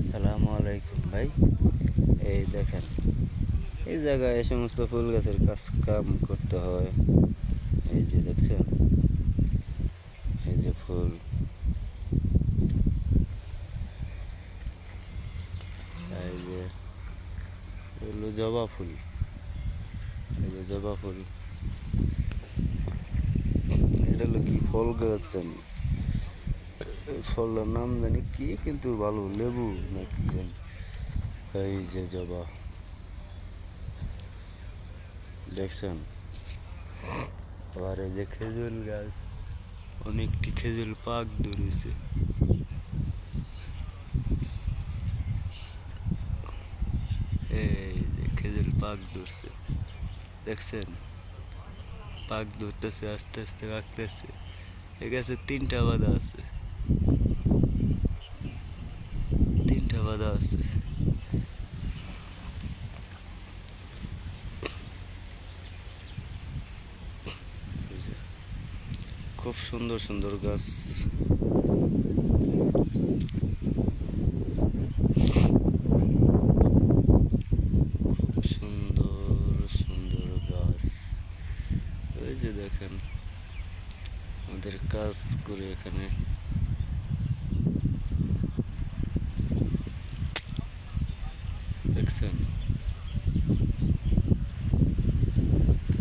আসসালামু আলাইকুম ভাই। এই দেখেন, এই জায়গায় এই সমস্ত ফুল গাছের কাজ কাম করতে হয়। এই যে দেখছেন, এই যে ফুল, এই যে এগুলো জবা ফুল, এই যে জবা ফুল। এটা হলো কি ফল গাছ জানি, এই ফলটার নাম জানি কি, কিন্তু ভালো লেবু না কি জানি। এই যে জবা দেখছেন, আবার এই যে খেজুর গাছ, অনেকটি খেজুর পাক ধরেছে। এই যে খেজুর পাক ধরছে, দেখছেন, পাক ধরতেছে, আস্তে আস্তে পাকতেছে। এ গাছে তিনটা বাঁধা আছে, তিনটা বাঁধা আছে। এই যে খুব সুন্দর সুন্দর গাছ। খুব সুন্দর সুন্দর গাছ। এই যে দেখেন, আমাদের কাজ করে এখানে দেখছেন।